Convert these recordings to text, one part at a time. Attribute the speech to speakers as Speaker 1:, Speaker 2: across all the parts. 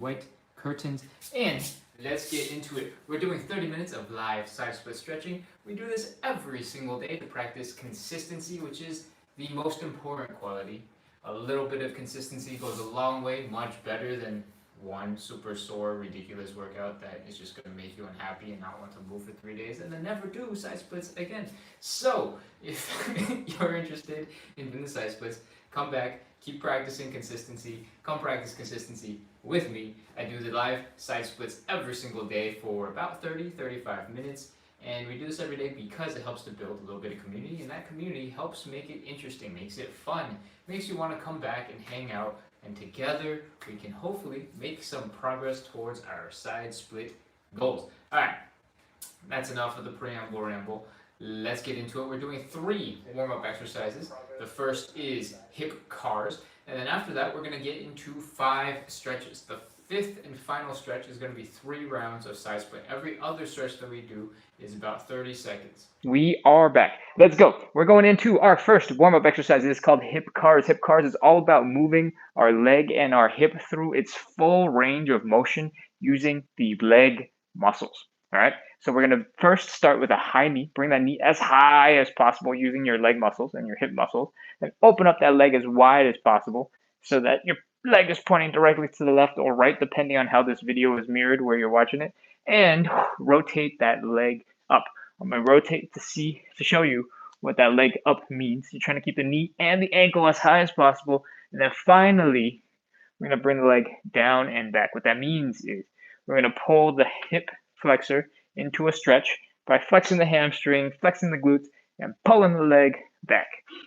Speaker 1: white curtains, and let's get into it. We're doing 30 minutes of live side split stretching. We do this every single day to practice consistency, which is the most important quality. A little bit of consistency goes a long way, much better than one super sore, ridiculous workout that is just going to make you unhappy and not want to move for 3 days and then never do side splits again. So, if you're interested in doing the side splits, come back, keep practicing consistency, come practice consistency with me. I do the live side splits every single day for about 30-35 minutes. And we do this every day because it helps to build a little bit of community, and that community helps make it interesting, makes it fun, makes you want to come back and hang out, and together we can hopefully make some progress towards our side split goals. Alright, that's enough of the preamble ramble. Let's get into it. We're doing 3 warm-up exercises. The first is hip cars, and then after that we're going to get into 5 stretches. The 5th and final stretch is going to be 3 rounds of side split. Every other stretch that we do is about 30 seconds.
Speaker 2: We are back. Let's go. We're going into our first warm-up exercise. It is called hip cars. Hip cars is all about moving our leg and our hip through its full range of motion using the leg muscles. All right. So we're going to first start with a high knee. Bring that knee as high as possible using your leg muscles and your hip muscles. And open up that leg as wide as possible so that your leg is pointing directly to the left or right, depending on how this video is mirrored where you're watching it. And rotate that leg up. I'm going to rotate to show you what that leg up means. You're trying to keep the knee and the ankle as high as possible. And then finally, we're going to bring the leg down and back. What that means is we're going to pull the hip flexor into a stretch by flexing the hamstring, flexing the glutes, and pulling the leg back.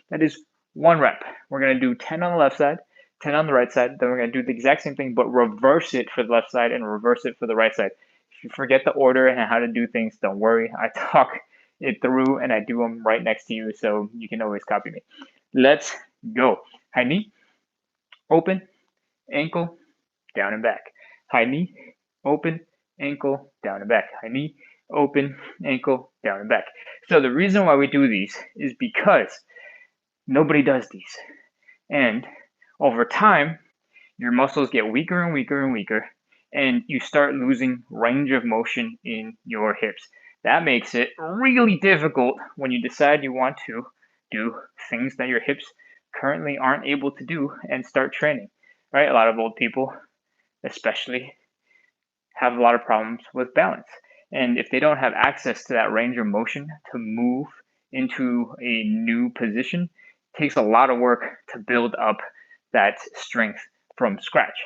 Speaker 2: That is 1 rep. We're going to do 10 on the left side, 10 on the right side. Then we're going to do the exact same thing, but reverse it for the left side and reverse it for the right side. If you forget the order and how to do things, don't worry. I talk it through and I do them right next to you, so you can always copy me. Let's go. High knee, open, ankle, down and back. High knee, open, ankle, down and back. High knee, open, ankle, down and back. So the reason why we do these is because nobody does these. And over time, your muscles get weaker and weaker and weaker, and you start losing range of motion in your hips. That makes it really difficult when you decide you want to do things that your hips currently aren't able to do and start training, right? A lot of old people, especially, have a lot of problems with balance. And if they don't have access to that range of motion to move into a new position, it takes a lot of work to build up that strength from scratch.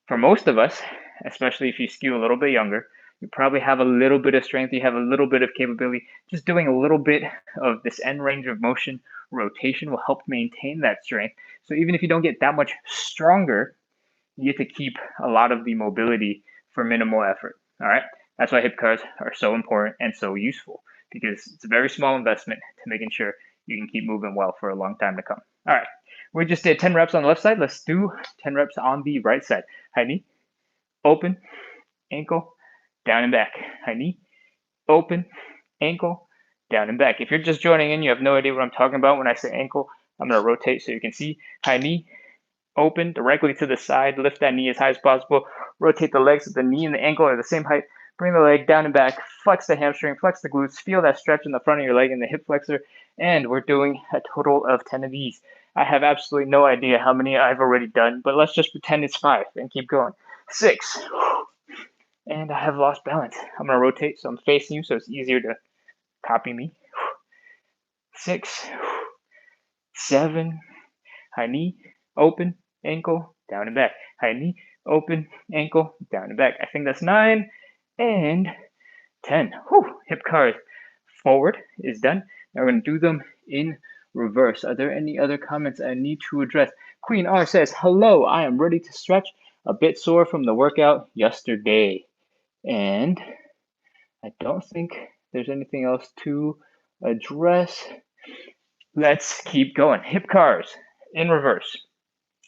Speaker 2: For most of us, especially if you skew a little bit younger, you probably have a little bit of strength, you have a little bit of capability. Just doing a little bit of this end range of motion rotation will help maintain that strength. So even if you don't get that much stronger, you get to keep a lot of the mobility for minimal effort. All right. That's why hip cars are so important and so useful, because it's a very small investment to making sure you can keep moving well for a long time to come. All right. We just did 10 reps on the left side. Let's do 10 reps on the right side. High knee, open, ankle, down and back. High knee, open, ankle, down and back. If you're just joining in, you have no idea what I'm talking about when I say ankle. I'm going to rotate so you can see. High knee, open, directly to the side. Lift that knee as high as possible. Rotate the legs so the knee and the ankle are the same height. Bring the leg down and back. Flex the hamstring, flex the glutes. Feel that stretch in the front of your leg and the hip flexor. And we're doing a total of 10 of these. I have absolutely no idea how many I've already done, but let's just pretend it's 5 and keep going. 6. And I have lost balance. I'm going to rotate so I'm facing you so it's easier to copy me. 6. 7. High knee, open, ankle, down and back. High knee, open, ankle, down and back. I think that's 9 and 10. Whew. Hip cars forward is done. Now we're going to do them in reverse. Are there any other comments I need to address? Queen R says, hello, I am ready to stretch. A bit sore from the workout yesterday. And I don't think there's anything else to address. Let's keep going. Hip cars in reverse.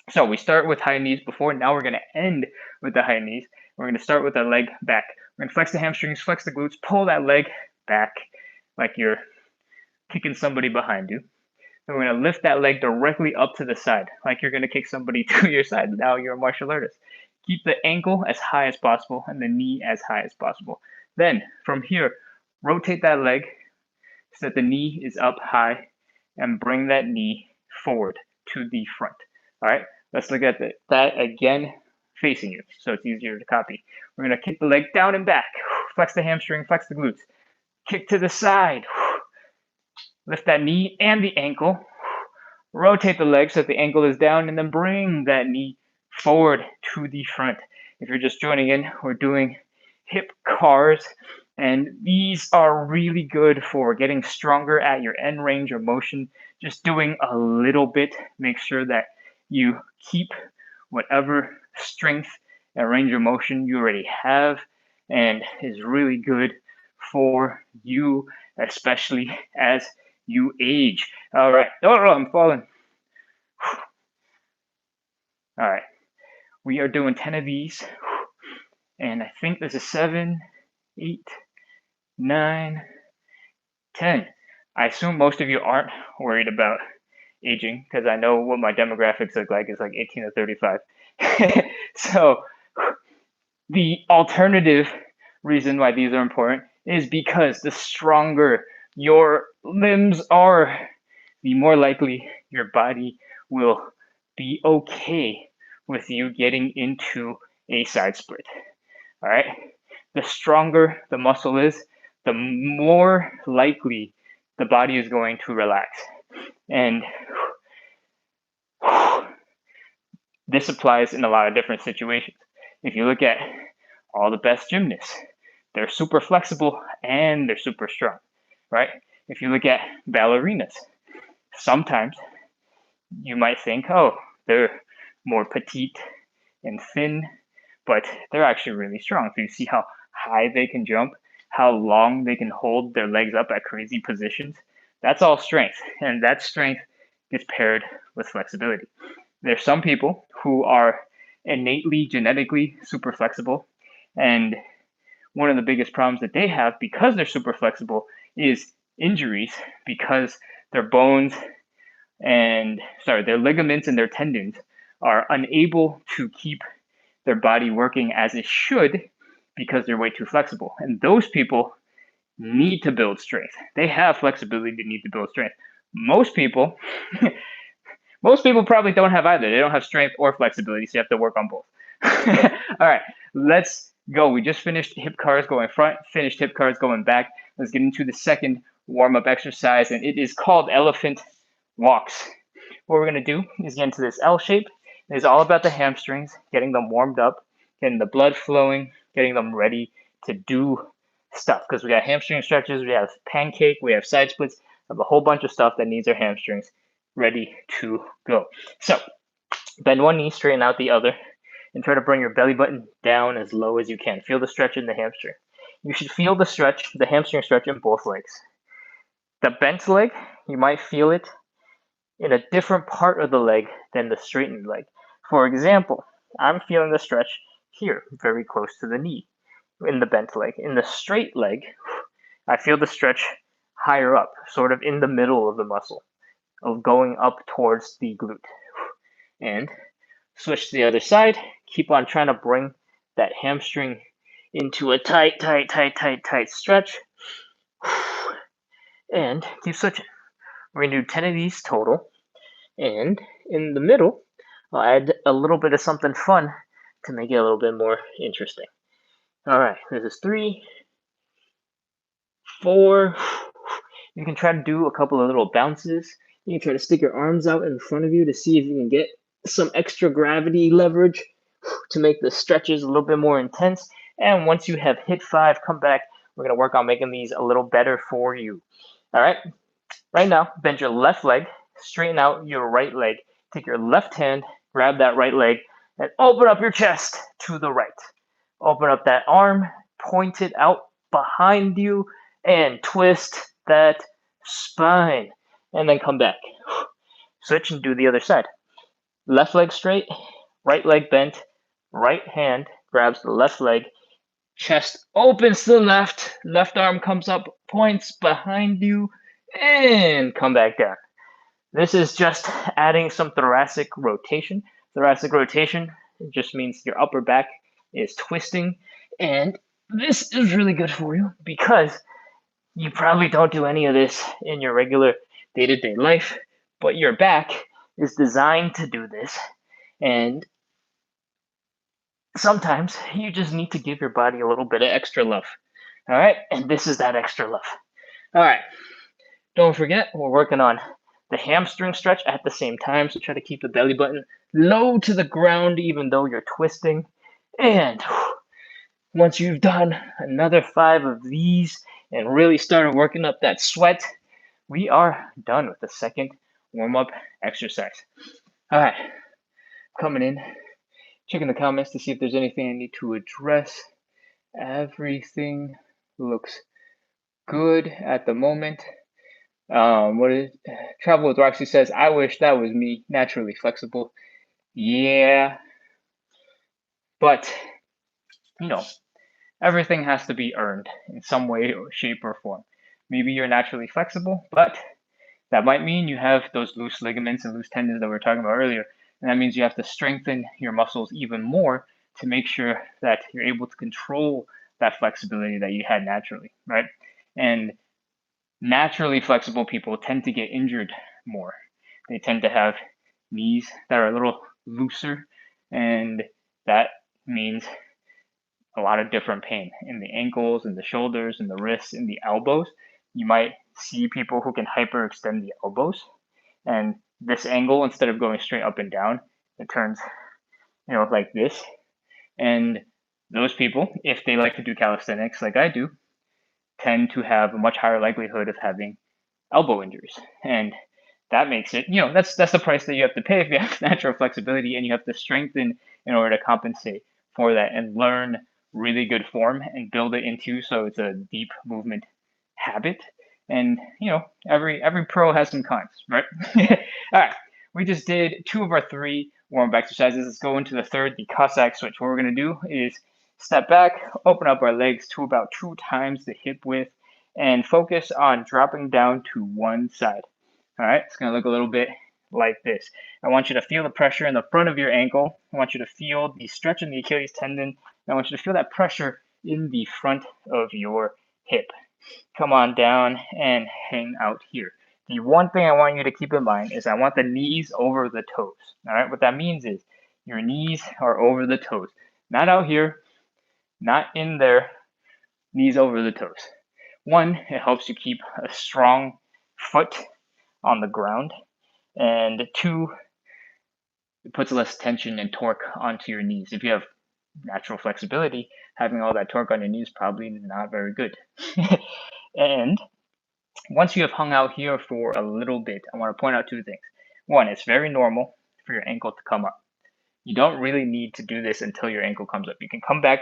Speaker 2: So we start with high knees before. Now we're going to end with the high knees. We're going to start with the leg back. We're going to flex the hamstrings, flex the glutes, pull that leg back like you're kicking somebody behind you. Then we're going to lift that leg directly up to the side like you're going to kick somebody to your side. Now you're a martial artist. Keep the ankle as high as possible and the knee as high as possible. Then from here, rotate that leg so that the knee is up high and bring that knee forward to the front. All right, let's look at that again facing you so it's easier to copy. We're going to kick the leg down and back, flex the hamstring, flex the glutes, kick to the side, lift that knee and the ankle, rotate the leg so that the ankle is down, and then bring that knee forward to the front. If you're just joining in, we're doing hip cars, and these are really good for getting stronger at your end range of motion. Just doing a little bit, make sure that you keep whatever strength and range of motion you already have, and is really good for you, especially as you age. All right. Oh, I'm falling. All right. We are doing 10 of these, and I think this is 7, 8, 9, 10. I assume most of you aren't worried about aging because I know what my demographics look like. It's like 18 to 35. So the alternative reason why these are important is because the stronger your limbs are, the more likely your body will be okay with you getting into a side split. All right? The stronger the muscle is, the more likely the body is going to relax. And this applies in a lot of different situations. If you look at all the best gymnasts, they're super flexible and they're super strong, right? If you look at ballerinas, sometimes you might think, oh, they're more petite and thin, but they're actually really strong. If you see how high they can jump, how long they can hold their legs up at crazy positions, that's all strength. And that strength gets paired with flexibility. There's some people who are innately, genetically super flexible. And one of the biggest problems that they have because they're super flexible is injuries, because their bones their ligaments and their tendons are unable to keep their body working as it should because they're way too flexible. And those people need to build strength. They have flexibility to need to build strength. Most people probably don't have either. They don't have strength or flexibility, so you have to work on both. All right, let's go. We just finished hip cars going front, finished hip cars going back. Let's get into the second warm-up exercise, and it is called elephant walks. What we're going to do is get into this L shape. It's all about the hamstrings, getting them warmed up, getting the blood flowing, getting them ready to do stuff. Because we got hamstring stretches, we have pancake, we have side splits, we have a whole bunch of stuff that needs our hamstrings ready to go. So bend one knee, straighten out the other, and try to bring your belly button down as low as you can. Feel the stretch in the hamstring. You should feel the stretch, the hamstring stretch in both legs. The bent leg, you might feel it in a different part of the leg than the straightened leg. For example, I'm feeling the stretch here, very close to the knee, in the bent leg. In the straight leg, I feel the stretch higher up, sort of in the middle of the muscle, of going up towards the glute. And switch to the other side, keep on trying to bring that hamstring into a tight stretch, and keep switching. We're going to do 10 of these total, and in the middle, I'll add a little bit of something fun to make it a little bit more interesting. All right, this is 3, 4. You can try to do a couple of little bounces. You can try to stick your arms out in front of you to see if you can get some extra gravity leverage to make the stretches a little bit more intense. And once you have hit 5, come back. We're going to work on making these a little better for you. All right, right now, bend your left leg, straighten out your right leg. Take your left hand, grab that right leg, and open up your chest to the right. Open up that arm, point it out behind you, and twist that spine. And then come back. Switch and do the other side. Left leg straight, right leg bent, right hand grabs the left leg, chest opens to the left, left arm comes up, points behind you, and come back down. This is just adding some thoracic rotation. Thoracic rotation It just means your upper back is twisting. And this is really good for you because you probably don't do any of this in your regular day-to-day life, but your back is designed to do this. And sometimes you just need to give your body a little bit of extra love. All right? And this is that extra love. All right. Don't forget, we're working on the hamstring stretch at the same time. So try to keep the belly button low to the ground, even though you're twisting. And once you've done another 5 of these and really started working up that sweat, we are done with the second warm-up exercise. All right, coming in, checking the comments to see if there's anything I need to address. Everything looks good at the moment. Travel with Roxy says, I wish that was me, naturally flexible. Yeah, but everything has to be earned in some way or shape or form. Maybe you're naturally flexible, but that might mean you have those loose ligaments and loose tendons that we were talking about earlier. And that means you have to strengthen your muscles even more to make sure that you're able to control that flexibility that you had naturally, right? And naturally flexible people tend to get injured more. They tend to have knees that are a little looser, and that means a lot of different pain in the ankles and the shoulders and the wrists and the elbows. You might see people who can hyperextend the elbows, and this angle, instead of going straight up and down, it turns like this. And those people, if they like to do calisthenics like I do, tend to have a much higher likelihood of having elbow injuries. And that makes it, that's the price that you have to pay if you have natural flexibility, and you have to strengthen in order to compensate for that and learn really good form and build it into so it's a deep movement habit. And every pro has some cons, right? All right, we just did 2 of our 3 warm-up exercises. Let's go into the third, the Cossack switch. What we're going to do is step back, open up our legs to about 2 times the hip width, and focus on dropping down to one side. All right, it's going to look a little bit like this. I want you to feel the pressure in the front of your ankle. I want you to feel the stretch in the Achilles tendon. I want you to feel that pressure in the front of your hip. Come on down and hang out here. The one thing I want you to keep in mind is I want the knees over the toes. All right, what that means is your knees are over the toes. Not out here, not in there, knees over the toes. 1, it helps you keep a strong foot on the ground. And 2, it puts less tension and torque onto your knees. If you have natural flexibility, having all that torque on your knees is probably not very good. And once you have hung out here for a little bit, I want to point out 2 things. 1, it's very normal for your ankle to come up. You don't really need to do this until your ankle comes up. You can come back,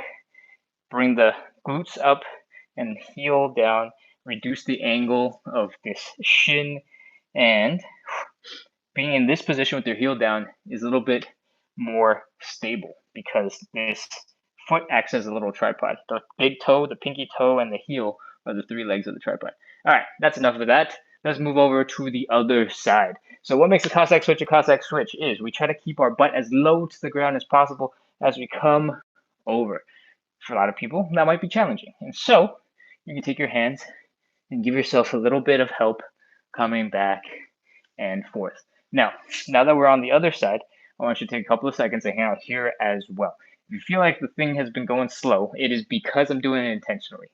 Speaker 2: bring the glutes up and heel down, reduce the angle of this shin, and being in this position with your heel down is a little bit more stable because this foot acts as a little tripod. The big toe, the pinky toe, and the heel are the 3 legs of the tripod. All right, that's enough of that. Let's move over to the other side. So what makes a Cossack switch is we try to keep our butt as low to the ground as possible as we come over. For a lot of people, that might be challenging. And so you can take your hands and give yourself a little bit of help coming back and forth. Now that we're on the other side, I want you to take a couple of seconds to hang out here as well. If you feel like the thing has been going slow, it is because I'm doing it intentionally.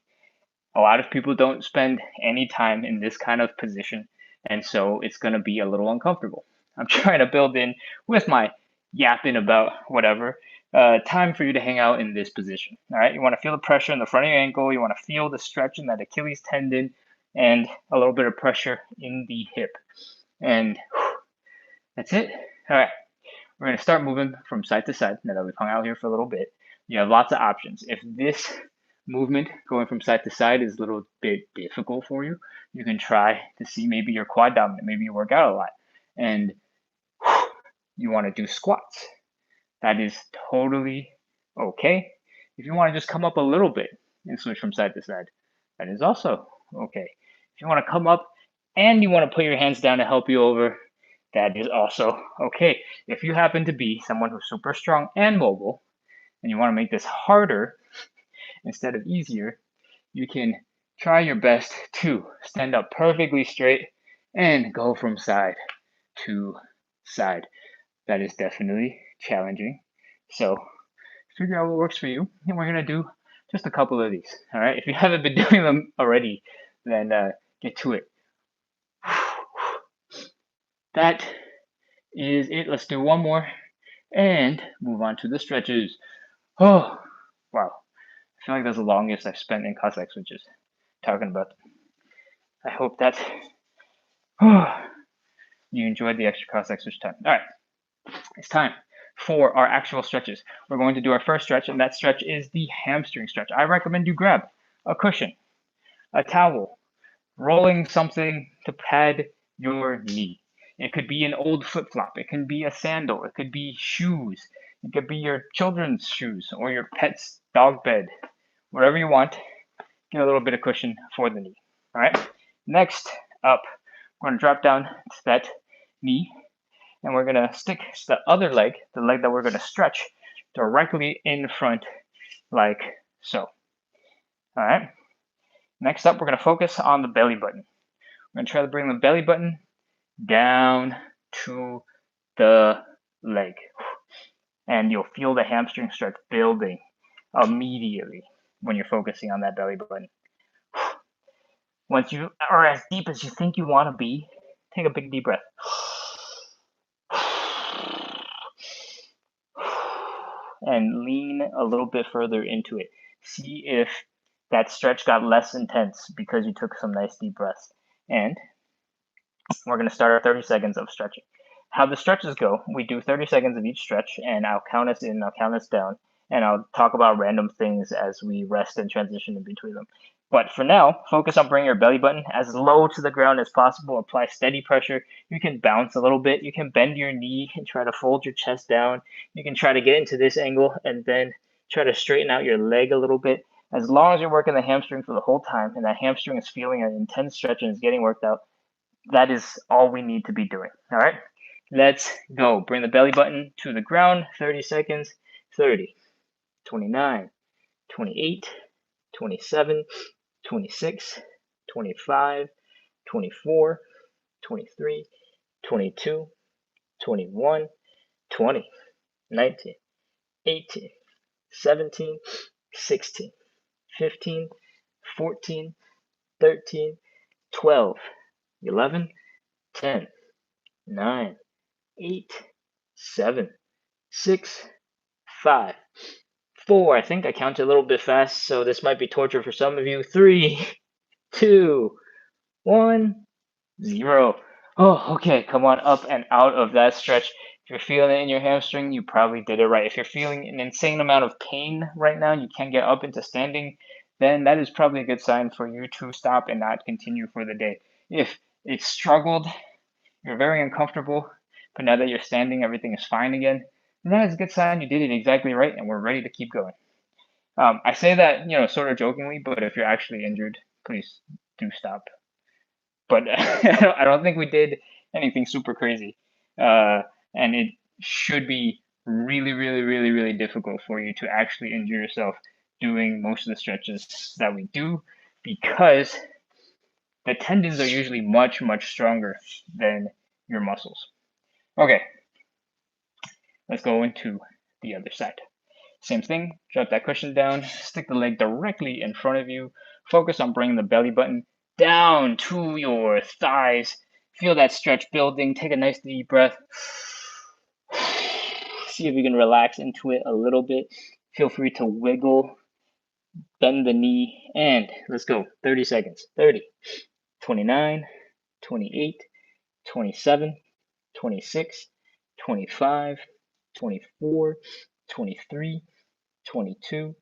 Speaker 2: A lot of people don't spend any time in this kind of position, and so it's going to be a little uncomfortable. I'm trying to build in, with my yapping about whatever, time for you to hang out in this position. All right, you want to feel the pressure in the front of your ankle. You want to feel the stretch in that Achilles tendon and a little bit of pressure in the hip. And that's it. All right, we're going to start moving from side to side now that we've hung out here for a little bit. You have lots of options. If this movement going from side to side is a little bit difficult for you, you can try to see maybe you're quad dominant, maybe you work out a lot, and you want to do squats. That is totally okay. If you want to just come up a little bit and switch from side to side, that is also okay. If you want to come up and you want to put your hands down to help you over, that is also okay. If you happen to be someone who's super strong and mobile, and you want to make this harder instead of easier, you can try your best to stand up perfectly straight and go from side to side. That is definitely challenging. So figure out what works for you, and we're gonna do just a couple of these. All right. If you haven't been doing them already, then get to it. That is it. Let's do one more and move on to the stretches. Oh, wow. I feel like that's the longest I've spent in Cossack Switches talking about them. I hope that you enjoyed the extra Cossack Switch time. All right, it's time for our actual stretches. We're going to do our first stretch, and that stretch is the hamstring stretch. I recommend you grab a cushion, a towel, rolling something to pad your knee. It could be an old flip-flop. It can be a sandal. It could be shoes. It could be your children's shoes or your pet's dog bed. Whatever you want, get a little bit of cushion for the knee. All right. Next up, we're going to drop down to that knee, and we're going to stick the other leg, the leg that we're going to stretch, directly in front like so. All right. Next up, we're going to focus on the belly button. We're going to try to bring the belly button down to the leg. And you'll feel the hamstring stretch building immediately when you're focusing on that belly button. Once you are as deep as you think you want to be, take a big deep breath. And lean a little bit further into it. See if that stretch got less intense because you took some nice deep breaths. And we're going to start our 30 seconds of stretching. How the stretches go, we do 30 seconds of each stretch, and I'll count us in, I'll count us down, and I'll talk about random things as we rest and transition in between them. But for now, focus on bringing your belly button as low to the ground as possible. Apply steady pressure. You can bounce a little bit. You can bend your knee and try to fold your chest down. You can try to get into this angle and then try to straighten out your leg a little bit. As long as you're working the hamstring for the whole time and that hamstring is feeling an intense stretch and is getting worked out, that is all we need to be doing. All right, let's go. Bring the belly button to the ground. 30 seconds. 30, 29, 28, 27, 26, 25, 24, 23, 22, 21, 20, 19, 18, 17, 16, 15, 14, 13, 12, 11, 10, 9, 8, 7, 6, 5, 4. I think I counted a little bit fast, so this might be torture for some of you. 3, 2, 1, 0. Oh, okay. Come on up and out of that stretch. If you're feeling it in your hamstring, you probably did it right. If you're feeling an insane amount of pain right now, you can't get up into standing, then that is probably a good sign for you to stop and not continue for the day. If it struggled, you're very uncomfortable, but now that you're standing, everything is fine again, and that is a good sign you did it exactly right and we're ready to keep going. I say that, sort of jokingly, but if you're actually injured, please do stop. But I don't think we did anything super crazy. And it should be really, really, really, really difficult for you to actually injure yourself doing most of the stretches that we do, because the tendons are usually much, much stronger than your muscles. Okay, let's go into the other side. Same thing, drop that cushion down, stick the leg directly in front of you, focus on bringing the belly button down to your thighs. Feel that stretch building, take a nice deep breath. See if you can relax into it a little bit. Feel free to wiggle, bend the knee, and let's go. 30 seconds. 30, 29, 28, 27, 26, 25, 24, 23, 22,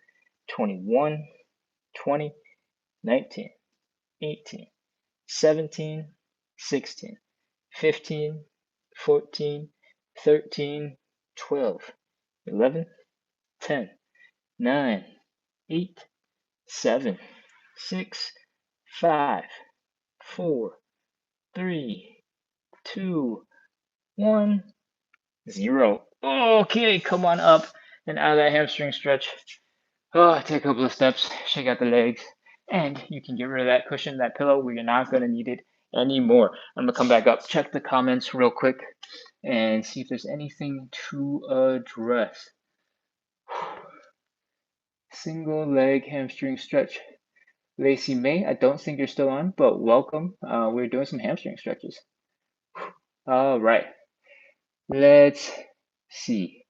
Speaker 2: 21, 20, 19, 18, 17, 16, 15, 14, 13, 12, 11, 10, 9, 8, 7, 6, 5, 4, 3, 2, 1, 0. Okay, come on up and out of that hamstring stretch. Oh, take a couple of steps, shake out the legs, and you can get rid of that cushion, that pillow, where you're not going to need it anymore. I'm going to come back up, check the comments real quick, and see if there's anything to address. Single leg hamstring stretch. Lacey May, I don't think you're still on, but welcome. We're doing some hamstring stretches. All right, let's see.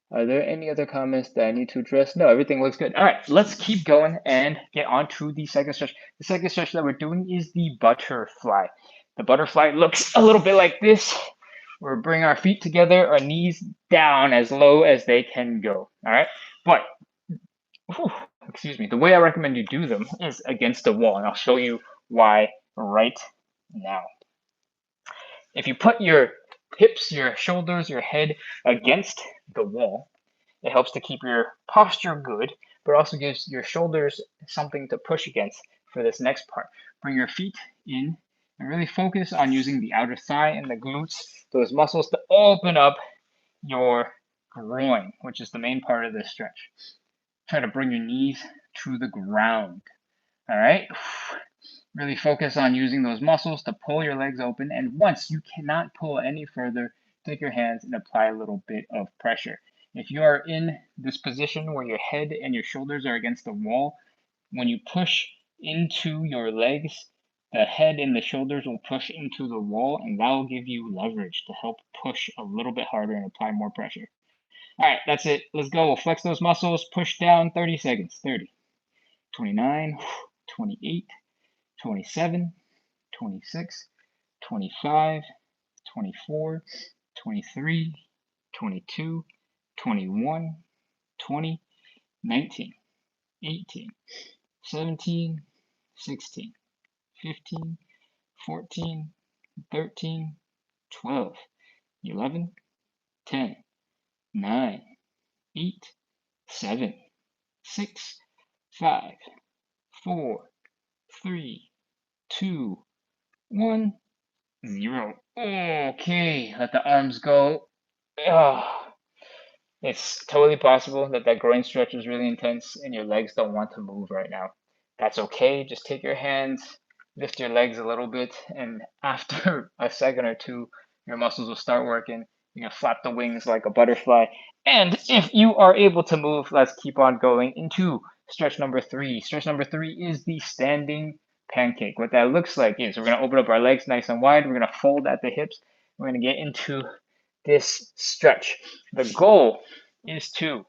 Speaker 2: Are there any other comments that I need to address? No, everything looks good. All right, let's keep going and get on to the second stretch. The second stretch that we're doing is the butterfly. The butterfly looks a little bit like this. We're bringing our feet together, our knees down as low as they can go. All right, but excuse me, the way I recommend you do them is against the wall, and I'll show you why right now. If you put your hips, your shoulders, your head against the wall, it helps to keep your posture good, but also gives your shoulders something to push against for this next part. Bring your feet in and really focus on using the outer thigh and the glutes, those muscles, to open up your groin, which is the main part of this stretch. Try to bring your knees to the ground. All right. Really focus on using those muscles to pull your legs open. And once you cannot pull any further, take your hands and apply a little bit of pressure. If you are in this position where your head and your shoulders are against the wall, when you push into your legs, the head and the shoulders will push into the wall, and that will give you leverage to help push a little bit harder and apply more pressure. All right, that's it. Let's go. We'll flex those muscles, push down 30 seconds. 30, 29, 28, 27, 26, 25, 24, 23, 22, 21, 20, 19, 18, 17, 16, 15, 14, 13, 12, 11, 10, 9, 8, 7, 6, 5, 4, 3, 2, 1, 0. Okay, let the arms go. It's totally possible that that groin stretch was really intense and your legs don't want to move right now. That's okay. Just take your hands, lift your legs a little bit, and after a second or two, your muscles will start working. You're going to flap the wings like a butterfly. And if you are able to move, let's keep on going into stretch number 3. Stretch number 3 is the standing pancake. What that looks like is we're going to open up our legs nice and wide. We're going to fold at the hips. We're going to get into this stretch. The goal is to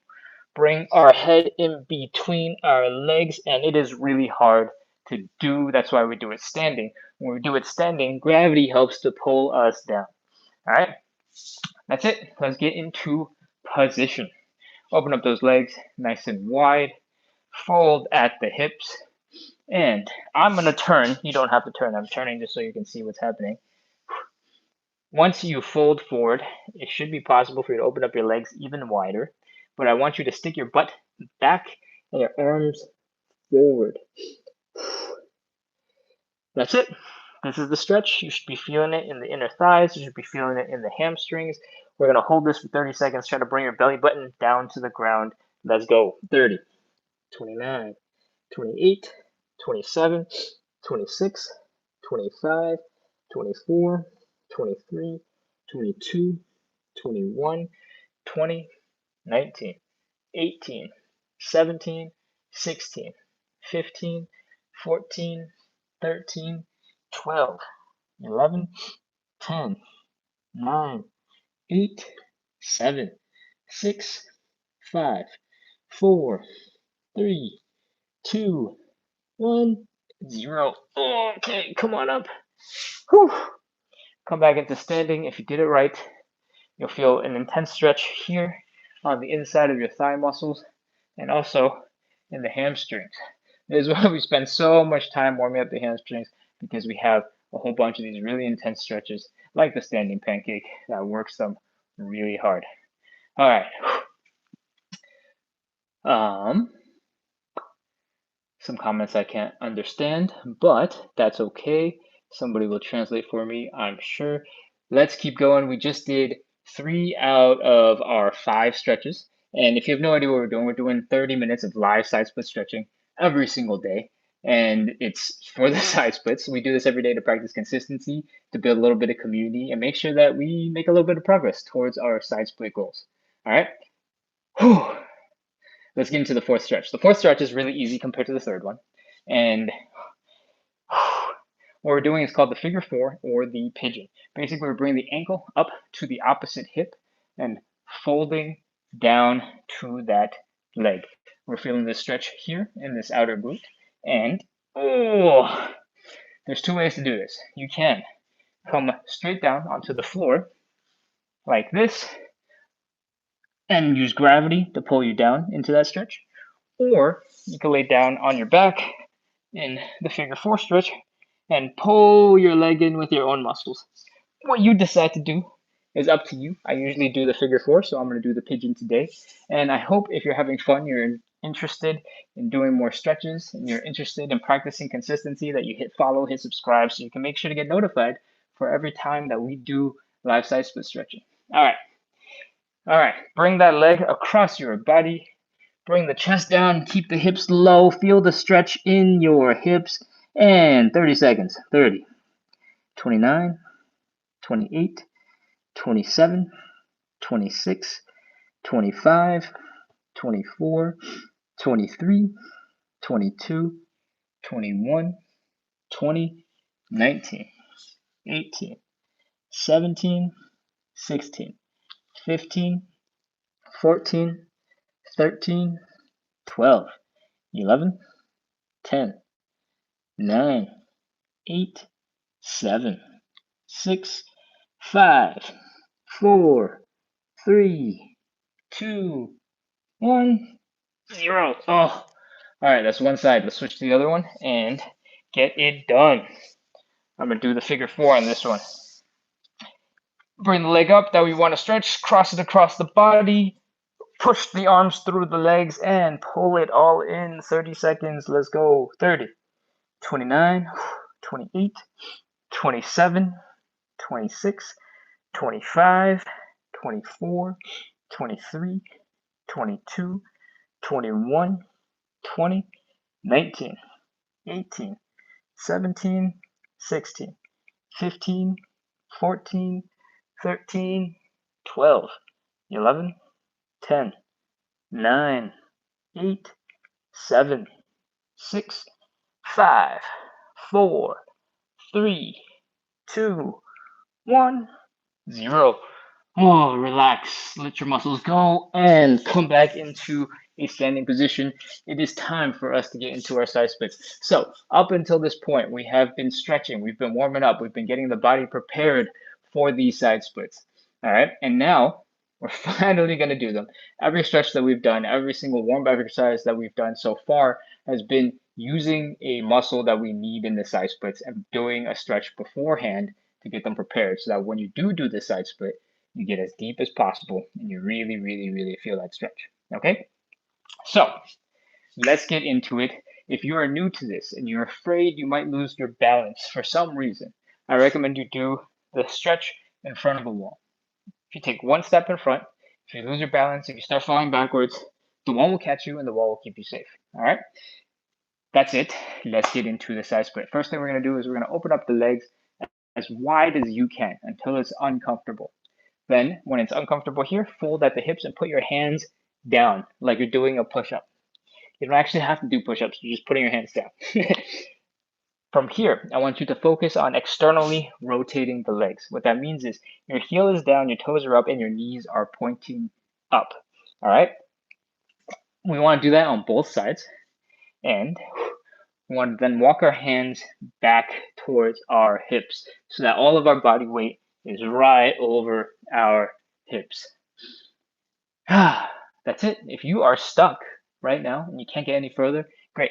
Speaker 2: bring our head in between our legs, and it is really hard to do. That's why we do it standing. When we do it standing, gravity helps to pull us down. All right, that's it. Let's get into position. Open up those legs nice and wide. Fold at the hips. And I'm going to turn. You don't have to turn. I'm turning just so you can see what's happening. Once you fold forward, it should be possible for you to open up your legs even wider, but I want you to stick your butt back and your arms forward. That's it. This is the stretch. You should be feeling it in the inner thighs. You should be feeling it in the hamstrings. We're going to hold this for 30 seconds. Try to bring your belly button down to the ground. Let's go. 30, 29, 28, 27, 26, 25, 24, 23, 22, 21, 20, 19, 18, 17, 16, 15, 14, 13, 12, 11, 10, 9, 8, 7, 6, 5, 4, 3, 2, 1, 0. Okay, come on up. Whew. Come back into standing. If you did it right, you'll feel an intense stretch here on the inside of your thigh muscles and also in the hamstrings. This is why we spend so much time warming up the hamstrings, because we have a whole bunch of these really intense stretches like the standing pancake that works them really hard. All right. Some comments I can't understand, but that's okay. Somebody will translate for me, I'm sure. Let's keep going. We just did 3 out of our 5 stretches. And if you have no idea what we're doing 30 minutes of live side split stretching every single day. And it's for the side splits. We do this every day to practice consistency, to build a little bit of community, and make sure that we make a little bit of progress towards our side split goals. All right. Whew. Let's get into the 4th stretch. The 4th stretch is really easy compared to the 3rd one. And what we're doing is called the figure 4 or the pigeon. Basically, we're bringing the ankle up to the opposite hip and folding down to that leg. We're feeling this stretch here in this outer glute. And, oh, there's 2 ways to do this. You can come straight down onto the floor like this and use gravity to pull you down into that stretch. Or you can lay down on your back in the figure 4 stretch and pull your leg in with your own muscles. What you decide to do is up to you. I usually do the figure 4, so I'm going to do the pigeon today. And I hope if you're having fun, you're interested in doing more stretches, and you're interested in practicing consistency, that you hit follow, hit subscribe, so you can make sure to get notified for every time that we do live side split stretching. All right, bring that leg across your body. Bring the chest down, keep the hips low, feel the stretch in your hips, and 30 seconds. 30, 29, 28, 27, 26, 25, 24, 23, 22, 21, 20, 19, 18, 17, 16, 15, 14, 13, 12, 11, 10, 9, 8, 7, 6, 5, 4, 3, 2, 1, 0. Oh, all right, that's one side. Let's switch to the other one and get it done. I'm going to do the figure 4 on this one. Bring the leg up that we want to stretch, cross it across the body, push the arms through the legs, and pull it all in. 30 seconds. Let's go. 30, 29, 28, 27, 26, 25, 24, 23, 22, 21, 20, 19, 18, 17, 16, 15, 14, 13, 12, 11, 10, 9, 8, 7, 6, 5, 4, 3, 2, 1, 0. Oh, relax, let your muscles go, and come back into a standing position. It is time for us to get into our side splits. So up until this point, we have been stretching, we've been warming up, we've been getting the body prepared for these side splits. All right, and now we're finally going to do them. Every stretch that we've done, every single warm-up exercise that we've done so far has been using a muscle that we need in the side splits and doing a stretch beforehand to get them prepared, so that when you do the side split, you get as deep as possible and you really, really, really feel that stretch. Okay? So let's get into it. If you are new to this and you're afraid you might lose your balance for some reason, I recommend you do the stretch in front of a wall. If you take one step in front, if you lose your balance, if you start falling backwards, the wall will catch you and the wall will keep you safe. All right? That's it. Let's get into the side split. First thing we're going to do is we're going to open up the legs as wide as you can until it's uncomfortable. Then, when it's uncomfortable here, fold at the hips and put your hands down like you're doing a push-up. You don't actually have to do push-ups, you're just putting your hands down. From here, I want you to focus on externally rotating the legs. What that means is your heel is down, your toes are up, and your knees are pointing up. All right? We want to do that on both sides. And we want to then walk our hands back towards our hips so that all of our body weight is right over our hips. That's it. If you are stuck right now and you can't get any further, great.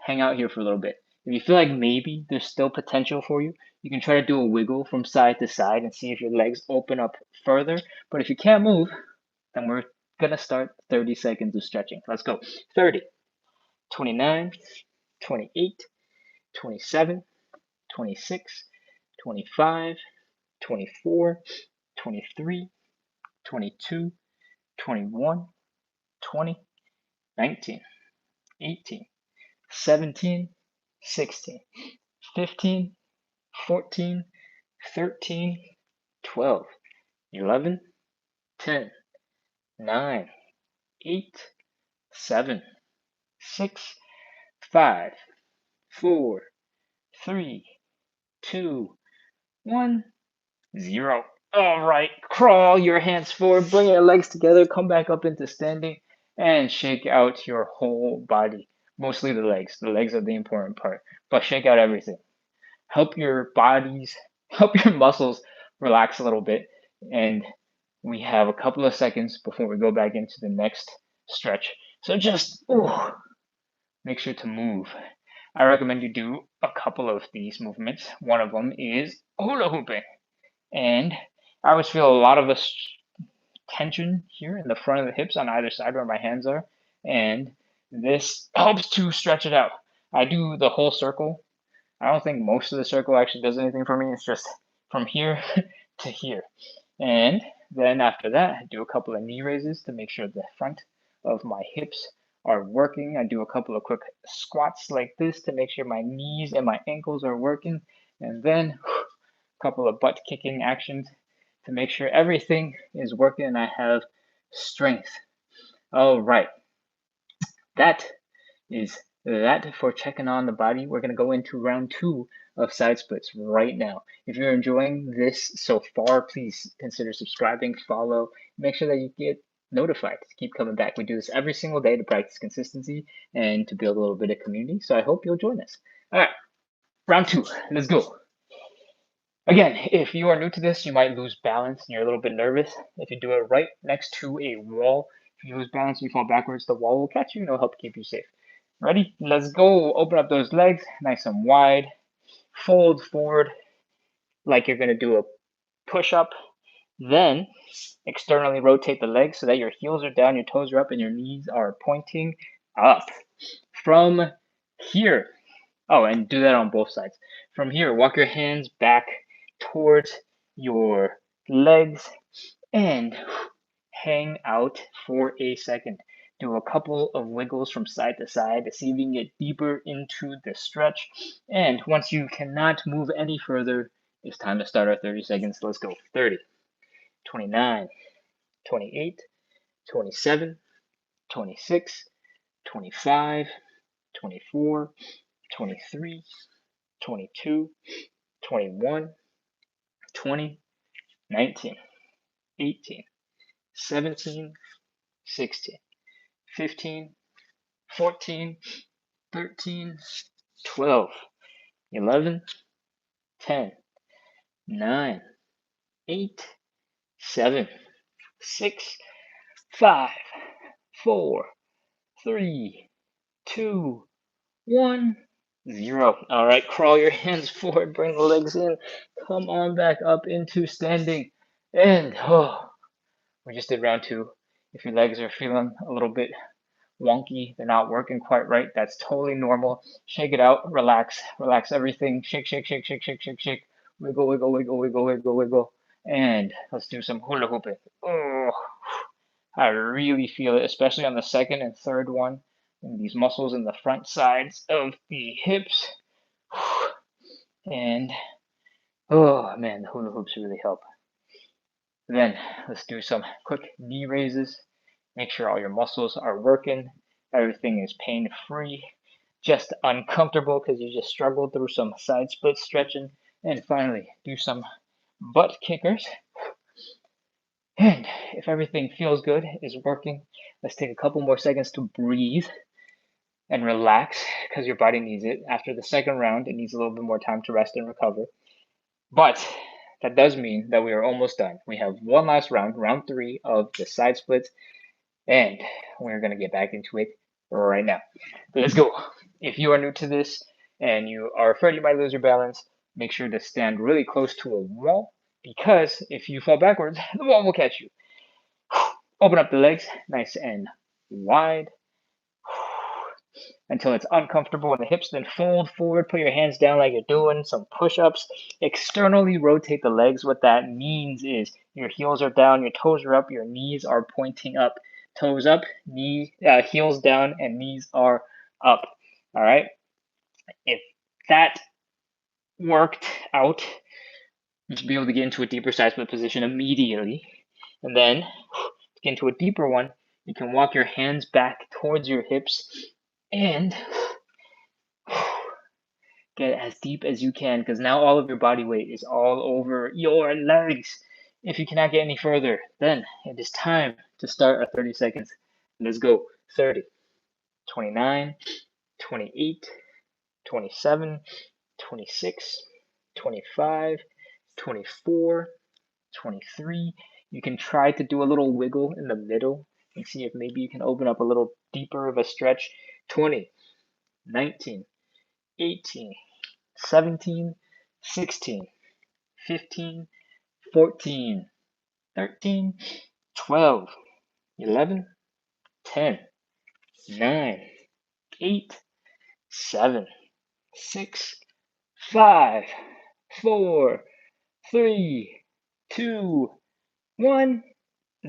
Speaker 2: Hang out here for a little bit. If you feel like maybe there's still potential for you, you can try to do a wiggle from side to side and see if your legs open up further. But if you can't move, then we're going to start 30 seconds of stretching. Let's go. 30, 29, 28, 27, 26, 25, 24, 23, 22, 21, 20, 19, 18, 17, 16, 15, 14, 13, 12, 11, 10, 9, 8, 7, 6, 5, 4, 3, 2, 1, 0. All right, crawl your hands forward, bring your legs together, come back up into standing, and shake out your whole body. Mostly the legs. The legs are the important part, but shake out everything. Help your muscles relax a little bit. And we have a couple of seconds before we go back into the next stretch. So just make sure to move. I recommend you do a couple of these movements. One of them is hula hooping. And I always feel a lot of tension here in the front of the hips on either side where my hands are. And this helps to stretch it out. I do the whole circle. I don't think most of the circle actually does anything for me. It's just from here to here. And then after that, I do a couple of knee raises to make sure the front of my hips are working. I do a couple of quick squats like this to make sure my knees and my ankles are working. And then a couple of butt kicking actions to make sure everything is working and I have strength. All right. That is that for checking on the body. We're going to go into round 2 of side splits right now. If you're enjoying this so far, please consider subscribing, follow, make sure that you get notified to keep coming back. We do this every single day to practice consistency and to build a little bit of community. So I hope you'll join us. All right, round 2, let's go. Again, if you are new to this, you might lose balance and you're a little bit nervous. If you do it right next to a wall, if you lose balance and you fall backwards, the wall will catch you and it'll help keep you safe. Ready? Let's go. Open up those legs nice and wide. Fold forward like you're going to do a push-up. Then externally rotate the legs so that your heels are down, your toes are up, and your knees are pointing up. From here, and do that on both sides. From here, walk your hands back towards your legs and hang out for a second. Do a couple of wiggles from side to side to see if you can get deeper into the stretch. And once you cannot move any further, it's time to start our 30 seconds. Let's go. 30, 29, 28, 27, 26, 25, 24, 23, 22, 21, 20, 19, 18, 17, 16, 15, 14, 13, 12, 11, 10, 9, 8, 7, 6, 5, 4, 3, 2, 1, 0. All right, crawl your hands forward, bring the legs in, come on back up into standing, and we just did round 2. If your legs are feeling a little bit wonky, they're not working quite right, that's totally normal. Shake it out, relax everything, shake, shake, shake, shake, shake, shake, shake, wiggle, wiggle, wiggle, wiggle, wiggle, wiggle, and let's do some hula hooping. I really feel it, especially on the second and third one, and these muscles in the front sides of the hips. And oh man, the hula hoops really help. Then let's do some quick knee raises. Make sure all your muscles are working. Everything is pain-free, just uncomfortable because you just struggled through some side split stretching. And finally, do some butt kickers. And if everything feels good, is working, let's take a couple more seconds to breathe and relax because your body needs it. After the second round, it needs a little bit more time to rest and recover. But that does mean that we are almost done. We have one last round, round 3 of the side splits, and we're going to get back into it right now. Let's go. If you are new to this and you are afraid you might lose your balance, make sure to stand really close to a wall because if you fall backwards, the wall will catch you. Open up the legs nice and wide. until it's uncomfortable in the hips. Then fold forward, put your hands down like you're doing some push-ups. Externally rotate the legs. What that means is your heels are down, your toes are up, your knees are pointing up. Toes up, heels down, and knees are up. All right. If that worked out, you should be able to get into a deeper side split position immediately. And then to get into a deeper one, you can walk your hands back towards your hips and get as deep as you can, because now all of your body weight is all over your legs. If you cannot get any further, then it is time to start our 30 seconds. Let's go. 30, 29, 28, 27, 26, 25, 24, 23. You can try to do a little wiggle in the middle and see if maybe you can open up a little deeper of a stretch. 20, 19, 18, 17, 16, 15, 14, 13, 12, 11, 10, 9, 8, 7, 6, 5, 4, 3, 2, 1,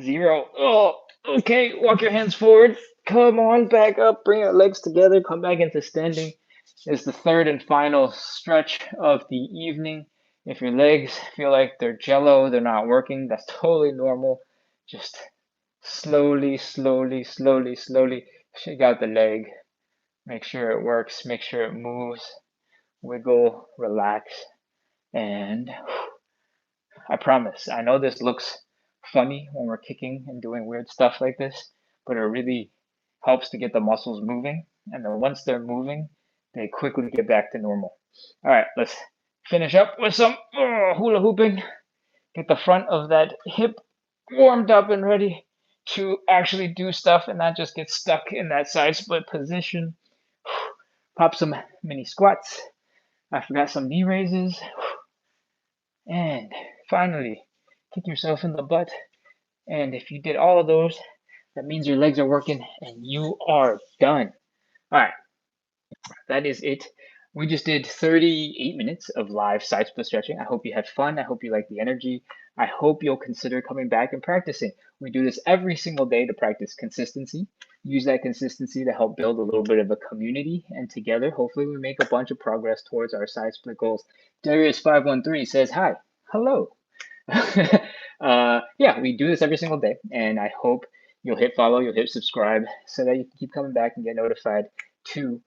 Speaker 2: 0. Oh, okay. Walk your hands forward. Come on, back up. Bring your legs together. Come back into standing. It's the third and final stretch of the evening. If your legs feel like they're jello, they're not working, that's totally normal. Just slowly, slowly, slowly, slowly shake out the leg. Make sure it works. Make sure it moves. Wiggle, relax, and I promise. I know this looks funny when we're kicking and doing weird stuff like this, but it really helps to get the muscles moving. And then once they're moving, they quickly get back to normal. All right, let's finish up with some hula hooping. Get the front of that hip warmed up and ready to actually do stuff and not just get stuck in that side split position. Pop some mini squats. I forgot some knee raises. And finally, kick yourself in the butt. And if you did all of those, that means your legs are working and you are done. All right, that is it. We just did 38 minutes of live side split stretching. I hope you had fun. I hope you liked the energy. I hope you'll consider coming back and practicing. We do this every single day to practice consistency. Use that consistency to help build a little bit of a community. And together, hopefully, we make a bunch of progress towards our side split goals. Darius513 says, hi, hello. Yeah, we do this every single day. And I hope you'll hit follow, you'll hit subscribe so that you can keep coming back and get notified to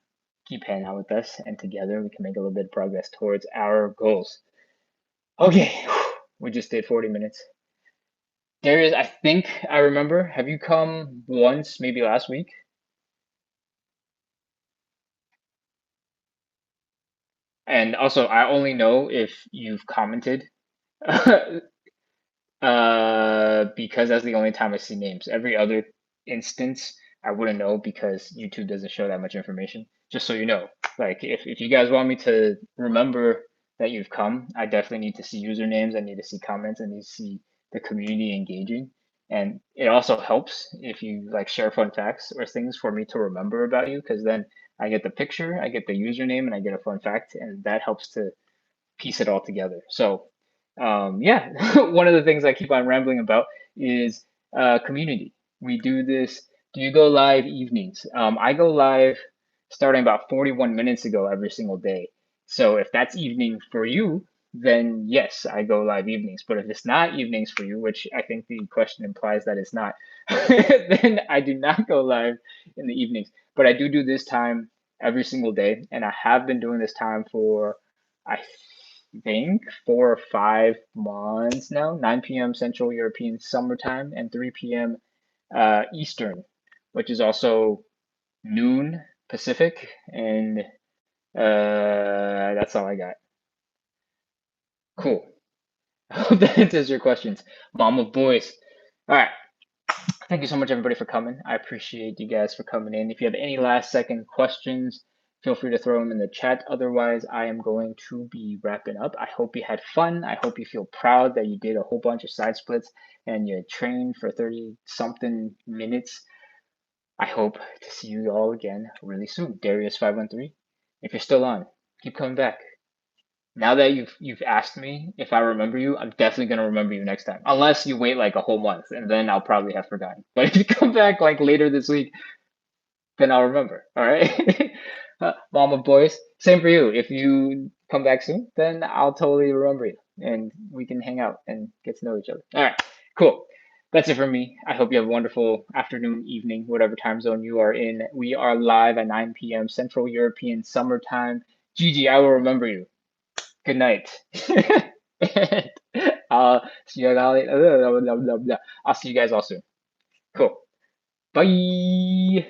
Speaker 2: keep hanging out with us, and together we can make a little bit of progress towards our goals. Okay, we just did 40 minutes. Darius, I think I remember, have you come once, maybe last week? And also, I only know if you've commented because that's the only time I see names. Every other instance, I wouldn't know because YouTube doesn't show that much information. Just so you know, like if you guys want me to remember that you've come, I definitely need to see usernames. I need to see comments. I need to see the community engaging. And it also helps if you like share fun facts or things for me to remember about you, because then I get the picture, I get the username, and I get a fun fact, and that helps to piece it all together. So yeah, one of the things I keep on rambling about is community. We do this. Do you go live evenings? I go live starting about 41 minutes ago every single day. So if that's evening for you, then yes, I go live evenings. But if it's not evenings for you, which I think the question implies that it's not, then I do not go live in the evenings. But I do this time every single day. And I have been doing this time for, I think, 4 or 5 months now. 9 p.m. Central European Summertime and 3 p.m. Eastern, which is also noon Pacific. And that's all I got. Cool. I hope that answers your questions. Mom of boys. All right. Thank you so much, everybody, for coming. I appreciate you guys for coming in. If you have any last second questions, feel free to throw them in the chat. Otherwise, I am going to be wrapping up. I hope you had fun. I hope you feel proud that you did a whole bunch of side splits and you trained for 30 something minutes. I hope to see you all again really soon. Darius513. If you're still on, keep coming back. Now that you've asked me if I remember you, I'm definitely gonna remember you next time. Unless you wait like a whole month, and then I'll probably have forgotten. But if you come back like later this week, then I'll remember. All right, Mama boys. Same for you. If you come back soon, then I'll totally remember you, and we can hang out and get to know each other. All right, cool. That's it for me. I hope you have a wonderful afternoon, evening, whatever time zone you are in. We are live at 9 p.m. Central European Summertime. Gigi, I will remember you. Good night. And I'll see you guys. I'll see you guys all soon. Cool. Bye.